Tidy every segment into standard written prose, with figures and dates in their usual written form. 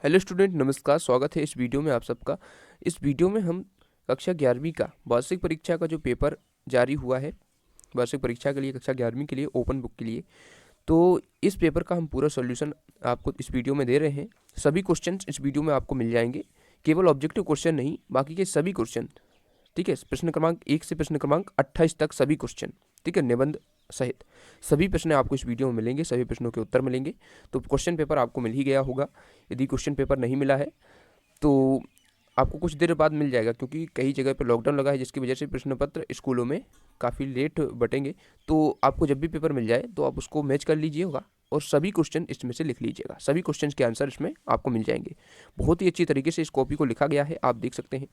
Hello student, नमस्कार। स्वागत है इस वीडियो में आप सबका। इस वीडियो में हम कक्षा 11वीं का वार्षिक परीक्षा का जो पेपर जारी हुआ है, वार्षिक परीक्षा के लिए कक्षा 11वीं के लिए ओपन बुक के लिए, तो इस पेपर का हम पूरा सॉल्यूशन आपको इस वीडियो में दे रहे हैं। सभी क्वेश्चन इस वीडियो में आपको मिल जाएंगे, केवल ऑब्जेक्टिव क्वेश्चन नहीं, बाकी के सभी क्वेश्चन। ठीक है, प्रश्न क्रमांक 1 से प्रश्न क्रमांक 28 तक सभी क्वेश्चन, ठीक है, निबंध सहित सभी प्रश्न आपको इस वीडियो में मिलेंगे, सभी प्रश्नों के उत्तर मिलेंगे। तो क्वेश्चन पेपर आपको मिल ही गया होगा। यदि क्वेश्चन पेपर नहीं मिला है तो आपको कुछ देर बाद मिल जाएगा, क्योंकि कई जगह पर लॉकडाउन लगा है, जिसकी वजह से प्रश्न पत्र स्कूलों में काफ़ी लेट बटेंगे। तो आपको जब भी पेपर मिल जाए तो आप उसको मैच कर लीजिएगा और सभी क्वेश्चन इसमें से लिख लीजिएगा। सभी क्वेश्चन के आंसर इसमें आपको मिल जाएंगे। बहुत ही अच्छी तरीके से इस कॉपी को लिखा गया है, आप देख सकते हैं।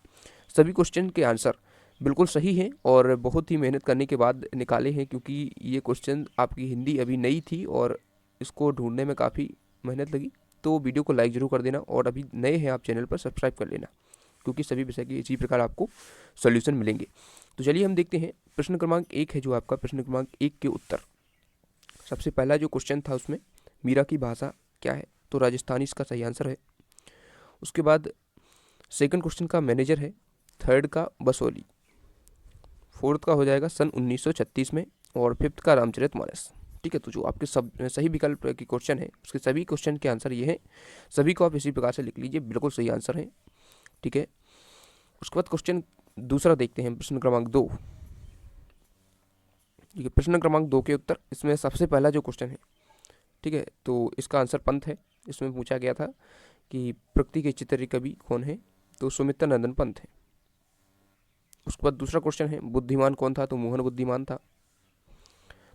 सभी क्वेश्चन के आंसर बिल्कुल सही हैं और बहुत ही मेहनत करने के बाद निकाले हैं, क्योंकि ये क्वेश्चन आपकी हिंदी अभी नई थी और इसको ढूंढने में काफ़ी मेहनत लगी। तो वीडियो को लाइक ज़रूर कर देना और अभी नए हैं आप चैनल पर सब्सक्राइब कर लेना, क्योंकि सभी विषय के इसी प्रकार आपको सॉल्यूशन मिलेंगे। तो चलिए हम देखते हैं। प्रश्न क्रमांक 1 है जो आपका, प्रश्न क्रमांक 1 के उत्तर। सबसे पहला जो क्वेश्चन था उसमें मीरा की भाषा क्या है, तो राजस्थानी इसका सही आंसर है। उसके बाद सेकंड क्वेश्चन का मैनेजर है, थर्ड का बसोली, फोर्थ का हो जाएगा सन 1936 में और फिफ्थ का रामचरितमानस। ठीक है, तो जो आपके सब सही विकल्प के क्वेश्चन है उसके सभी क्वेश्चन के आंसर ये हैं। सभी को आप इसी प्रकार से लिख लीजिए, बिल्कुल सही आंसर है। ठीक है, उसके बाद क्वेश्चन दूसरा देखते हैं, प्रश्न क्रमांक 2। ठीक है, प्रश्न क्रमांक 2 के उत्तर। इसमें सबसे पहला जो क्वेश्चन है, ठीक है, तो इसका आंसर पंत है। इसमें पूछा गया था कि प्रकृति के चित्र कवि कौन है, तो सुमित्रा नंदन पंत है। उसके बाद दूसरा क्वेश्चन है बुद्धिमान कौन था, तो मोहन बुद्धिमान था।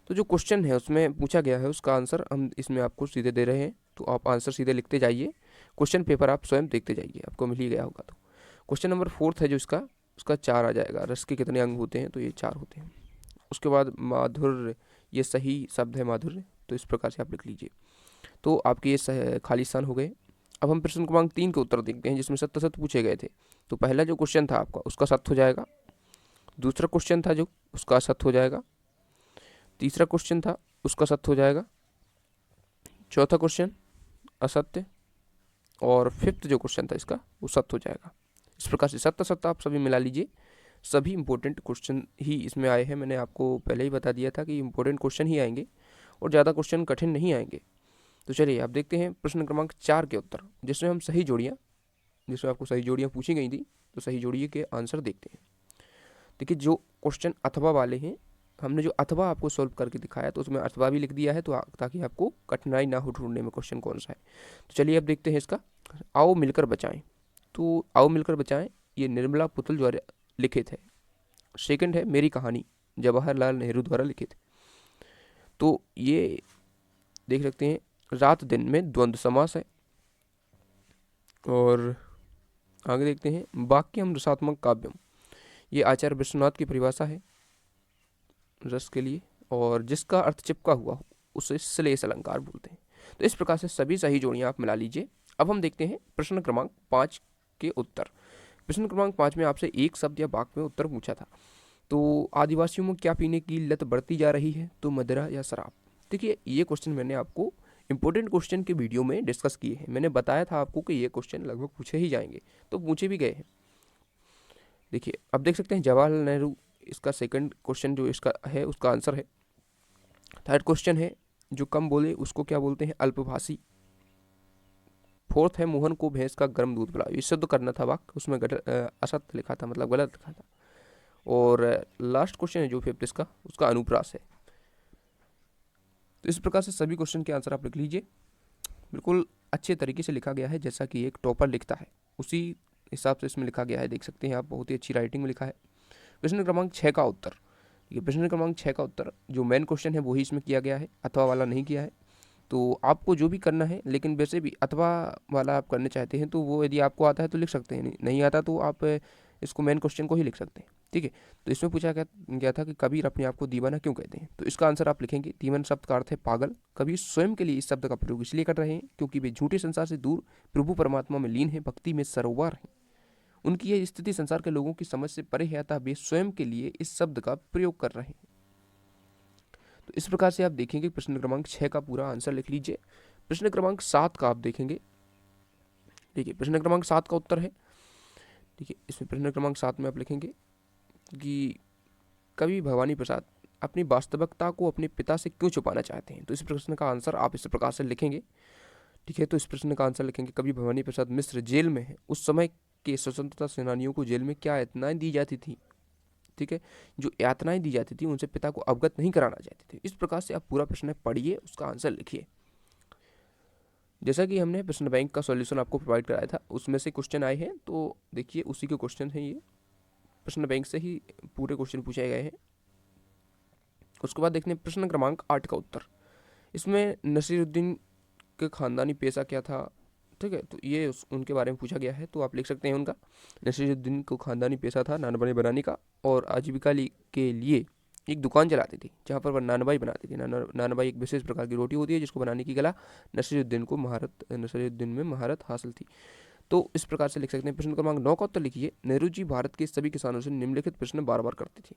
तो जो क्वेश्चन है उसमें पूछा गया है उसका आंसर हम इसमें आपको सीधे दे रहे हैं, तो आप आंसर सीधे लिखते जाइए। क्वेश्चन पेपर आप स्वयं देखते जाइए, आपको मिल ही गया होगा। तो क्वेश्चन नंबर 4 है जो इसका, उसका 4 आ जाएगा। रस के कितने अंग होते हैं, तो ये 4 होते हैं। उसके बाद माधुर्य, ये सही शब्द है माधुर्य, तो इस प्रकार से आप लिख लीजिए। तो आपके ये खाली स्थान हो गए। अब हम प्रश्न क्रमांक 3 के उत्तर देखते हैं, जिसमें सत्य सत्य पूछे गए थे। तो पहला जो क्वेश्चन था आपका उसका सत्य हो जाएगा। दूसरा क्वेश्चन था जो उसका असत्य हो जाएगा। तीसरा क्वेश्चन था उसका सत्य हो जाएगा। चौथा क्वेश्चन असत्य, और फिफ्थ जो क्वेश्चन था इसका वो सत्य हो जाएगा। इस प्रकार से सत्य सत्य आप सभी मिला लीजिए। सभी इंपॉर्टेंट क्वेश्चन ही इसमें आए हैं। मैंने आपको पहले ही बता दिया था कि इंपॉर्टेंट क्वेश्चन ही आएंगे और ज़्यादा क्वेश्चन कठिन नहीं आएंगे। तो चलिए आप देखते हैं प्रश्न क्रमांक 4 के उत्तर, जिसमें हम सही जोड़ियाँ, जिसमें आपको सही जोड़ियाँ पूछी गई थी, तो सही जोड़िए के आंसर देखते हैं। देखिए, जो क्वेश्चन अथवा वाले हैं, हमने जो अथवा आपको सॉल्व करके दिखाया तो उसमें अथवा भी लिख दिया है, तो ताकि आपको कठिनाई ना हो ढूंढने में क्वेश्चन कौन सा है। तो चलिए अब देखते हैं इसका। आओ मिलकर बचाएं, तो आओ मिलकर बचाएं ये निर्मला पुतुल द्वारा लिखित है। सेकंड है मेरी कहानी, जवाहरलाल नेहरू द्वारा लिखित। तो ये देख सकते हैं रात दिन में द्वंद्व समास है। और आगे देखते हैं वाक्यम रसात्मक काव्यम, ये आचार्य विश्वनाथ की परिभाषा है रस के लिए, और जिसका अर्थ चिपका हुआ हो उसे श्लेष अलंकार बोलते हैं। तो इस प्रकार से सभी सही जोड़ियां आप मिला लीजिए। अब हम देखते हैं प्रश्न क्रमांक 5 के उत्तर। प्रश्न क्रमांक 5 में आपसे एक शब्द या वाक्य में उत्तर पूछा था। तो आदिवासियों में क्या पीने की लत बढ़ती जा रही है, तो मदिरा या शराब। देखिए, ये क्वेश्चन मैंने आपको इंपॉर्टेंट क्वेश्चन के वीडियो में डिस्कस किए हैं। मैंने बताया था आपको कि ये क्वेश्चन लगभग पूछे ही जाएंगे, तो पूछे भी गए हैं। देखिए, अब देख सकते हैं जवाहरलाल नेहरू, इसका सेकंड क्वेश्चन जो इसका है उसका आंसर है। थर्ड क्वेश्चन है जो कम बोले उसको क्या बोलते हैं, अल्पभाषी। फोर्थ है मोहन को भैंस का गर्म दूध पिलाओ, ये शुद्ध करना था वाक्य, उसमें असत्य लिखा था, मतलब गलत लिखा था। और लास्ट क्वेश्चन है जो फिफ्थ इसका, उसका अनुप्रास है। तो इस प्रकार से सभी क्वेश्चन के आंसर आप लिख लीजिए। बिल्कुल अच्छे तरीके से लिखा गया है, जैसा कि एक टॉपर लिखता है उसी हिसाब से इसमें लिखा गया है। देख सकते हैं आप, बहुत ही अच्छी राइटिंग में लिखा है। प्रश्न क्रमांक 6 का उत्तर, ये प्रश्न क्रमांक 6 का उत्तर जो मेन क्वेश्चन है वही इसमें किया गया है, अथवा वाला नहीं किया है। तो आपको जो भी करना है, लेकिन वैसे भी अथवा वाला आप करना चाहते हैं तो वो यदि आपको आता है तो लिख सकते हैं, नहीं आता तो आप इसको मेन क्वेश्चन को ही लिख सकते हैं। ठीक है, तो इसमें पूछा गया था कि कबीर अपने आप को दीवाना क्यों कहते हैं, तो इसका आंसर आप लिखेंगे दीवाना शब्द का अर्थ है पागल। कबीर स्वयं के लिए इस शब्द का प्रयोग इसलिए कर रहे हैं क्योंकि वे झूठे संसार से दूर प्रभु परमात्मा में लीन है, भक्ति में सरोवर हैं। उनकी यह स्थिति संसार के लोगों की समझ से परे है, अतः वे स्वयं के लिए इस शब्द का प्रयोग कर रहे हैं। तो इस प्रकार से आप देखेंगे प्रश्न क्रमांक 6 का पूरा आंसर लिख लीजिए। प्रश्न क्रमांक 7 का आप देखेंगे, देखिए प्रश्न क्रमांक 7 का उत्तर है, देखिए इसमें प्रश्न क्रमांक 7 में आप लिखेंगे कि कवि भवानी प्रसाद अपनी वास्तविकता को अपने पिता से क्यों छुपाना चाहते हैं। तो इस प्रश्न का आंसर आप इस प्रकार से लिखेंगे, ठीक है। तो इस प्रश्न का आंसर लिखेंगे, कवि भवानी प्रसाद मिस्र जेल में है, उस समय के स्वतंत्रता सेनानियों को जेल में क्या यातनाएं दी जाती थी, ठीक है। जो यातनाएं दी जाती थी उनसे पिता को अवगत नहीं कराना चाहते थे। इस प्रकार से आप पूरा प्रश्न पढ़िए, उसका आंसर लिखिए। जैसा कि हमने प्रश्न बैंक का सॉल्यूशन आपको प्रोवाइड कराया था, उसमें से क्वेश्चन आए हैं, तो देखिए उसी के क्वेश्चन हैं ये, प्रश्न बैंक से ही पूरे क्वेश्चन पूछे गए हैं। उसके बाद देखते हैं प्रश्न क्रमांक 8 का उत्तर। इसमें नसीरुद्दीन के खानदानी पेशा क्या था, ठीक है। तो ये उनके बारे में पूछा गया है, तो आप लिख सकते हैं उनका, नसीरुद्दीन को खानदानी पेशा था नानबाई बनाने का, और आजीविका के लिए एक दुकान चलाती थी जहाँ पर वह नानबाई बनाती थी। नानबाई एक विशेष प्रकार की रोटी होती है जिसको बनाने की कला नसीरुद्दीन में महारत हासिल थी। तो इस प्रकार से लिख सकते हैं। प्रश्न क्रमांक 9 का उत्तर लिखिए, नेहरू जी भारत के सभी किसानों से निम्नलिखित प्रश्न बार बार करते थे।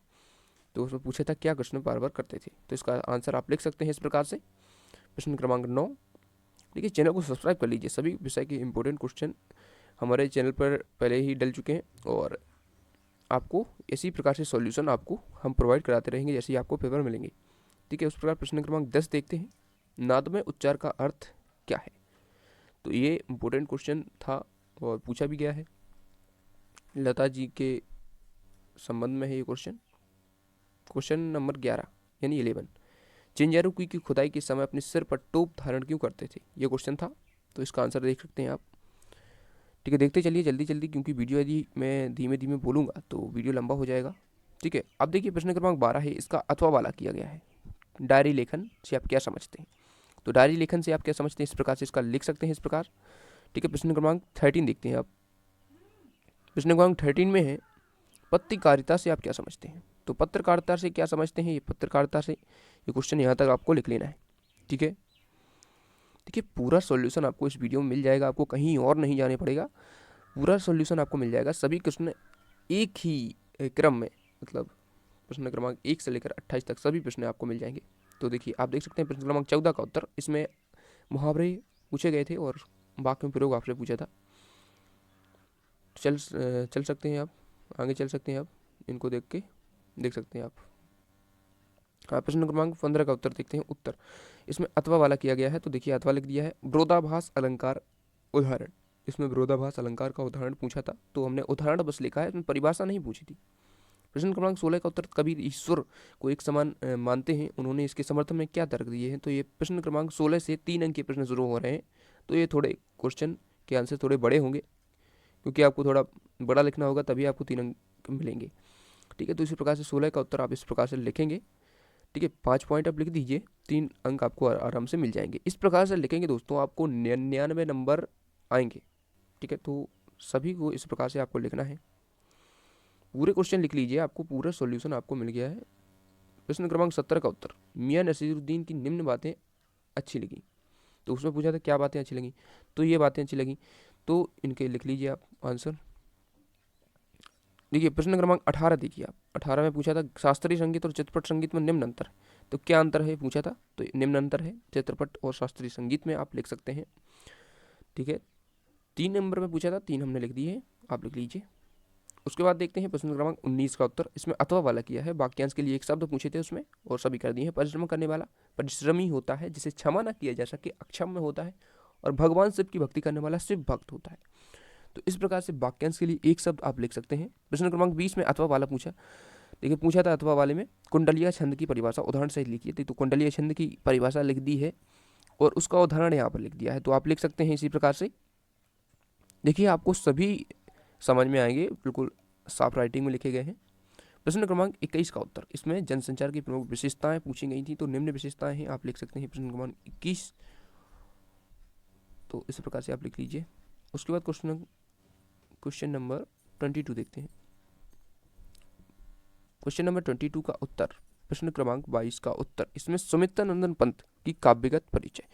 तो उसमें पूछा था क्या प्रश्न बार बार करते थे, तो इसका आंसर आप लिख सकते हैं इस प्रकार से। प्रश्न क्रमांक 9, देखिए चैनल को सब्सक्राइब कर लीजिए, सभी विषय के इंपॉर्टेंट क्वेश्चन हमारे चैनल पर पहले ही डल चुके हैं, और आपको इसी प्रकार से सॉल्यूशन आपको हम प्रोवाइड कराते रहेंगे जैसे ही आपको पेपर मिलेंगे, ठीक है। उस प्रकार प्रश्न क्रमांक 10 देखते हैं, नादमय उच्चार का अर्थ क्या है। तो ये इंपॉर्टेंट क्वेश्चन था और पूछा भी गया है, लता जी के संबंध में है ये क्वेश्चन। क्वेश्चन नंबर 11 यानी 11, चिंजारुकी की खुदाई के समय अपने सिर पर टोप धारण क्यों करते थे, ये क्वेश्चन था। तो इसका आंसर देख सकते हैं आप, ठीक है। देखते चलिए जल्दी जल्दी, क्योंकि वीडियो यदि मैं धीमे धीमे बोलूँगा तो वीडियो लंबा हो जाएगा, ठीक है। अब देखिए प्रश्न क्रमांक 12 है, इसका अथवा वाला किया गया है। डायरी लेखन से आप क्या समझते हैं, तो डायरी लेखन से आप क्या समझते हैं, इस प्रकार से इसका लिख सकते हैं इस प्रकार, ठीक है। प्रश्न क्रमांक 13 देखते हैं आप। प्रश्न क्रमांक 13 में है, पत्रकारिता से आप क्या समझते हैं। तो पत्रकारिता से क्या समझते हैं, ये पत्रकारिता से ये क्वेश्चन यहाँ तक आपको लिख लेना है, ठीक है। देखिए पूरा सॉल्यूशन आपको इस वीडियो में मिल जाएगा, आपको कहीं और नहीं जाने पड़ेगा, पूरा सॉल्यूशन आपको मिल जाएगा। सभी प्रश्न एक ही क्रम में, मतलब प्रश्न क्रमांक 1 से लेकर 28 तक सभी प्रश्न आपको मिल जाएंगे। तो देखिए आप देख सकते हैं प्रश्न क्रमांक 14 का उत्तर, इसमें मुहावरे पूछे गए थे और वाक्य में प्रयोग आपसे पूछा था। चल सकते हैं आप, आगे चल सकते हैं आप, इनको देख सकते हैं आप। हाँ, प्रश्न क्रमांक 15 का उत्तर देखते हैं। उत्तर इसमें अथवा वाला किया गया है, तो देखिए अथवा लिख दिया है, विरोधाभास अलंकार उदाहरण। इसमें विरोधाभास अलंकार का उदाहरण पूछा था, तो हमने उदाहरण बस लिखा है, इसमें परिभाषा नहीं पूछी थी। प्रश्न क्रमांक 16 का उत्तर, कबीर ईश्वर को एक समान मानते हैं, उन्होंने इसके समर्थन में क्या तर्क दिए हैं। तो ये प्रश्न क्रमांक 16 से 3 अंक के प्रश्न शुरू हो रहे हैं, तो ये थोड़े क्वेश्चन के आंसर थोड़े बड़े होंगे, क्योंकि आपको थोड़ा बड़ा लिखना होगा तभी आपको 3 अंक मिलेंगे, ठीक है। तो इसी प्रकार से 16 का उत्तर आप इस प्रकार से लिखेंगे, ठीक है। 5 पॉइंट आप लिख दीजिए, 3 अंक आपको आराम से मिल जाएंगे। इस प्रकार से लिखेंगे दोस्तों, आपको 99 नंबर आएंगे, ठीक है। तो सभी को इस प्रकार से आपको लिखना है, पूरे क्वेश्चन लिख लीजिए, आपको पूरा सॉल्यूशन आपको मिल गया है। प्रश्न क्रमांक 17 का उत्तर, मियां नसीरुद्दीन की निम्न बातें अच्छी लगी। तो उसमें पूछा था क्या बातें अच्छी लगी, तो ये बातें अच्छी लगी, तो इनके लिख लीजिए आप आंसर। देखिए प्रश्न क्रमांक 18 देखिए आप, 18 में पूछा था शास्त्रीय संगीत और चित्रपट संगीत में निम्न अंतर, तो क्या अंतर है पूछा था, तो निम्न अंतर है चित्रपट और शास्त्रीय संगीत में, आप लिख सकते हैं, ठीक है। 3 नंबर में पूछा था, 3 हमने लिख दिए हैं, आप लिख लीजिए। उसके बाद देखते हैं प्रश्न क्रमांक 19 का उत्तर, इसमें अथवा वाला किया है, वाक्यांश के लिए एक शब्द पूछे थे उसमें और सभी कर दिए हैं। परिश्रम करने वाला परिश्रमी होता है जिसे क्षमा न किया जा सके अक्षम में होता है, और भगवान शिव की भक्ति करने वाला शिव भक्त होता है। तो इस प्रकार से वाक्यांश के लिए एक शब्द आप लिख सकते हैं। प्रश्न क्रमांक 20 में अथवा वाला पूछा, देखिए पूछा था अथवा वाले में कुंडलिया छंद की परिभाषा उदाहरण से लिखिए, तो कुंडलिया छंद की परिभाषा लिख दी है और उसका उदाहरण यहाँ पर लिख दिया है, तो आप लिख सकते हैं इसी प्रकार से। देखिए आपको सभी समझ में आएंगे, बिल्कुल साफ राइटिंग में लिखे गए हैं। प्रश्न क्रमांक 21 का उत्तर, इसमें जनसंचार की प्रमुख विशेषताएं पूछी गई थी, तो निम्न विशेषताएं हैं, आप लिख सकते हैं प्रश्न क्रमांक 21, तो इस प्रकार से आप लिख लीजिए। उसके बाद क्वेश्चन नंबर 22 देखते हैं। क्वेश्चन नंबर 22 का उत्तर, प्रश्न क्रमांक 22 का उत्तर, इसमें सुमित्रा नंदन पंत की काव्यगत परिचय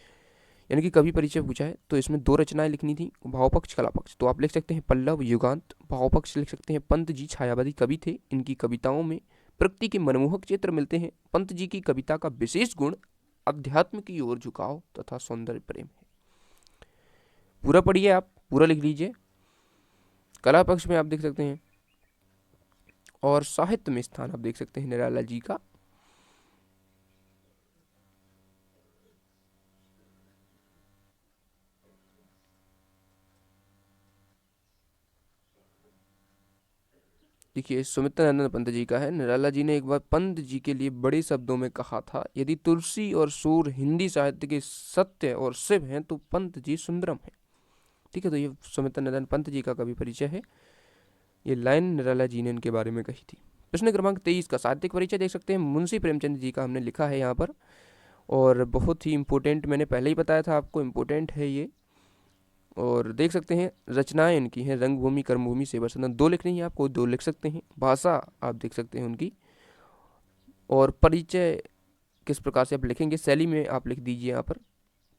यानी कि कवि परिचय पूछा है, तो इसमें 2 रचनाएं लिखनी थी, भावपक्ष कलापक्ष, तो आप लिख सकते हैं पल्लव युगांत। भावपक्ष लिख सकते हैं पंत जी छायावादी कवि थे, इनकी कविताओं में प्रकृति के मनमोहक चित्र मिलते हैं। पंत जी की कविता का विशेष गुण अध्यात्म की ओर झुकाव तथा सौंदर्य प्रेम है। पूरा पढ़िए आप, पूरा लिख लीजिए। कला पक्ष में आप देख सकते हैं, और साहित्य में स्थान आप देख सकते हैं निराला जी का। देखिए सुमित्रा नंदन पंत जी का है। निराला जी ने एक बार पंत जी के लिए बड़े शब्दों में कहा था, यदि तुलसी और सूर हिंदी साहित्य के सत्य और शिव हैं तो पंत जी सुंदरम है। ठीक है, तो ये सुमित्रा नंदन पंत जी का कवि परिचय है। ये लाइन निराला जी ने इनके बारे में कही थी। प्रश्न क्रमांक 23 का साहित्यिक परिचय देख सकते हैं, मुंशी प्रेमचंद जी का हमने लिखा है यहाँ पर, और बहुत ही इम्पोर्टेंट, मैंने पहले ही बताया था आपको, इम्पोर्टेंट है ये। और देख सकते हैं रचनाएं इनकी हैं, रंगभूमि, कर्मभूमि, सेवा सदन, 2 लिखनी है आपको, 2 लिख सकते हैं। भाषा आप देख सकते हैं उनकी, और परिचय किस प्रकार से आप लिखेंगे, शैली में आप लिख दीजिए यहाँ पर।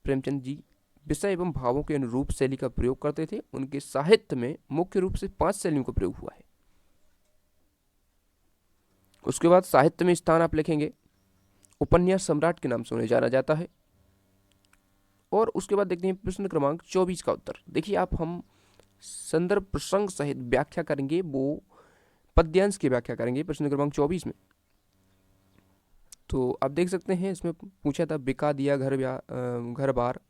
प्रेमचंद जी विषय एवं भावों के अनुरूप शैली का प्रयोग करते थे। उनके साहित्य में मुख्य रूप से 5 शैलियों का प्रयोग हुआ है। उसके बाद साहित्य में स्थान आप लिखेंगे, उपन्यास सम्राट के नाम से उन्हें जाना जाता है। और उसके बाद देखते हैं प्रश्न क्रमांक 24 का उत्तर। देखिए आप, हम संदर्भ प्रसंग सहित व्याख्या करेंगे, वो पद्यांश की व्याख्या करेंगे प्रश्न क्रमांक 24 में। तो आप देख सकते हैं इसमें पूछा था बिका दिया घर बार,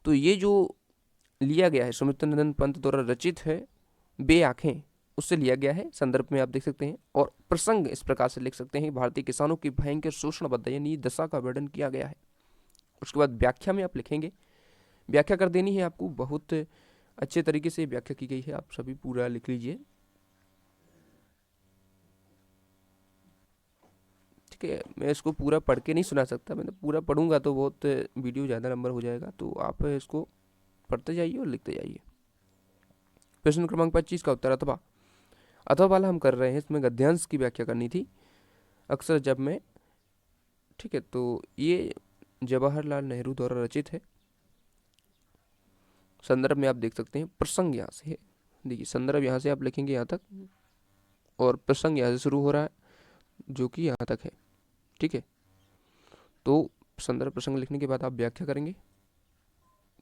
तो ये जो लिया गया है सुमित्रा नंदन पंत द्वारा रचित है, बे आँखें, उससे लिया गया है। संदर्भ में आप देख सकते हैं। और प्रसंग इस प्रकार से लिख सकते हैं, भारतीय किसानों की भयंकर शोषण बद्ध यानी दशा का वर्णन किया गया है। उसके बाद व्याख्या में आप लिखेंगे, व्याख्या कर देनी है आपको, बहुत अच्छे तरीके से व्याख्या की गई है, आप सभी पूरा लिख लीजिए। ठीक है, मैं इसको पूरा पढ़ के नहीं सुना सकता, मैं पूरा पढ़ूंगा तो बहुत वीडियो ज़्यादा लंबा हो जाएगा, तो आप इसको पढ़ते जाइए और लिखते जाइए। प्रश्न क्रमांक 25 का उत्तर अथवा। अथवा वाला हम कर रहे हैं, इसमें गद्यांश की व्याख्या करनी थी अक्सर जब मैं। ठीक है, तो ये जवाहरलाल नेहरू द्वारा रचित है। संदर्भ में आप देख सकते हैं, प्रसंग यहाँ से है। देखिए संदर्भ यहाँ से आप लिखेंगे यहाँ तक, और प्रसंग यहाँ से शुरू हो रहा है जो कि यहाँ तक है। ठीक है, तो संदर्भ प्रसंग लिखने के बाद आप व्याख्या करेंगे,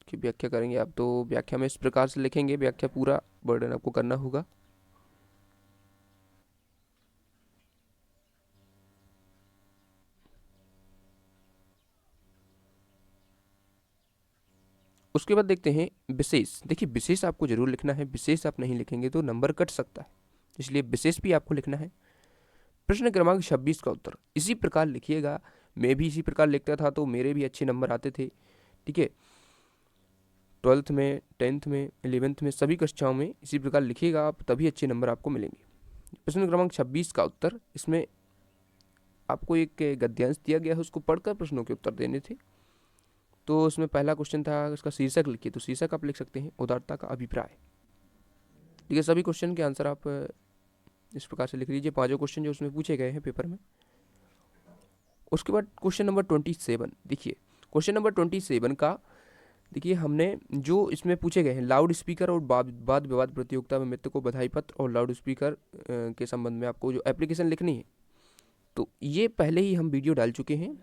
कि व्याख्या करेंगे आप, तो व्याख्या में इस प्रकार से लिखेंगे, व्याख्या पूरा वर्णन आपको करना होगा। उसके बाद देखते हैं विशेष। देखिए विशेष आपको जरूर लिखना है, विशेष आप नहीं लिखेंगे तो नंबर कट सकता है, इसलिए विशेष भी आपको लिखना है। प्रश्न क्रमांक 26 का उत्तर इसी प्रकार लिखिएगा, मैं भी इसी प्रकार लिखता था तो मेरे भी अच्छे नंबर आते थे। ठीक है, 12th में, 10th में, 11th में, सभी कक्षाओं में इसी प्रकार लिखिएगा आप, तभी अच्छे नंबर आपको मिलेंगे। प्रश्न क्रमांक 26 का उत्तर, इसमें आपको एक गद्यांश दिया गया है, उसको पढ़कर प्रश्नों के उत्तर देने थे। तो उसमें पहला क्वेश्चन था, उसका शीर्षक लिखिए, तो शीर्षक आप लिख सकते हैं उदारता का अभिप्राय। ठीक है, सभी क्वेश्चन के आंसर आप इस प्रकार से लिख लीजिए, 5 क्वेश्चन जो उसमें पूछे गए हैं पेपर में। उसके बाद क्वेश्चन नंबर 27। देखिए क्वेश्चन नंबर 27 का, देखिए हमने जो इसमें पूछे गए हैं, लाउड स्पीकर और वाद विवाद प्रतियोगिता में मित्र को बधाई पत्र और लाउड स्पीकर के संबंध में आपको जो एप्लीकेशन लिखनी है, तो ये पहले ही हम वीडियो डाल चुके हैं।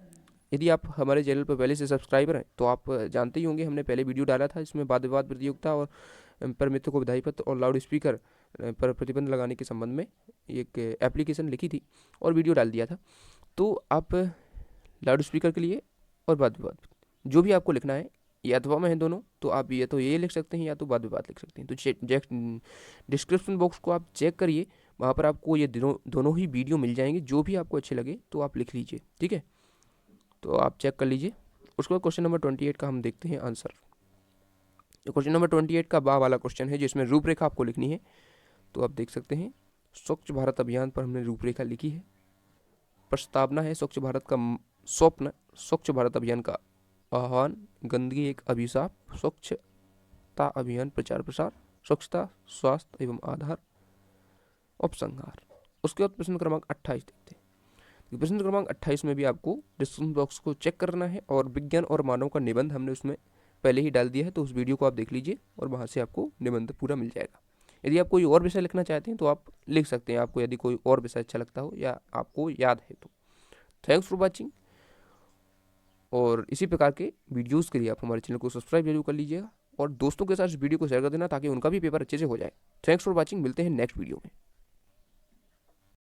यदि आप हमारे चैनल पर पहले से सब्सक्राइबर हैं तो आप जानते ही होंगे, हमने पहले वीडियो डाला था इसमें वाद विवाद प्रतियोगिता और पर मित्र को बधाई पत्र और लाउड स्पीकर पर प्रतिबंध लगाने के संबंध में एक एप्लीकेशन लिखी थी और वीडियो डाल दिया था। तो आप लाउड स्पीकर के लिए और वाद विवाद जो भी आपको लिखना है, ये अथवा में है दोनों, तो आप ये तो ये लिख सकते हैं या तो वाद विवाद लिख सकते हैं। तो डिस्क्रिप्शन बॉक्स को आप चेक करिए, वहाँ पर आपको ये दोनों ही वीडियो मिल जाएंगे, जो भी आपको अच्छे लगे तो आप लिख लीजिए। ठीक है, तो आप चेक कर लीजिए। उसके बाद क्वेश्चन नंबर 28 का हम देखते हैं आंसर। क्वेश्चन नंबर 28 का बा वाला क्वेश्चन है, जिसमें रूपरेखा आपको लिखनी है। तो आप देख सकते हैं स्वच्छ भारत अभियान पर हमने रूपरेखा लिखी है। प्रस्तावना है स्वच्छ भारत का स्वप्न, स्वच्छ भारत अभियान का आह्वान, गंदगी एक अभिशाप, स्वच्छता अभियान प्रचार प्रसार, स्वच्छता स्वास्थ्य एवं आधार, उपसंहार। उसके बाद प्रश्न क्रमांक 28 देखते हैं। प्रश्न क्रमांक 28 में भी आपको डिस्क्रिप्शन बॉक्स को चेक करना है, और विज्ञान और मानव का निबंध हमने उसमें पहले ही डाल दिया है, तो उस वीडियो को आप देख लीजिए और वहाँ से आपको निबंध पूरा मिल जाएगा। यदि आप कोई और विषय लिखना चाहते हैं तो आप लिख सकते हैं, आपको यदि कोई और विषय अच्छा लगता हो या आपको याद है तो। थैंक्स फॉर वॉचिंग, और इसी प्रकार के वीडियोज़ के लिए आप हमारे चैनल को सब्सक्राइब जरूर कर लीजिएगा और दोस्तों के साथ इस वीडियो को शेयर कर देना ताकि उनका भी पेपर अच्छे से हो जाए। थैंक्स फॉर वॉचिंग, मिलते हैं नेक्स्ट वीडियो में।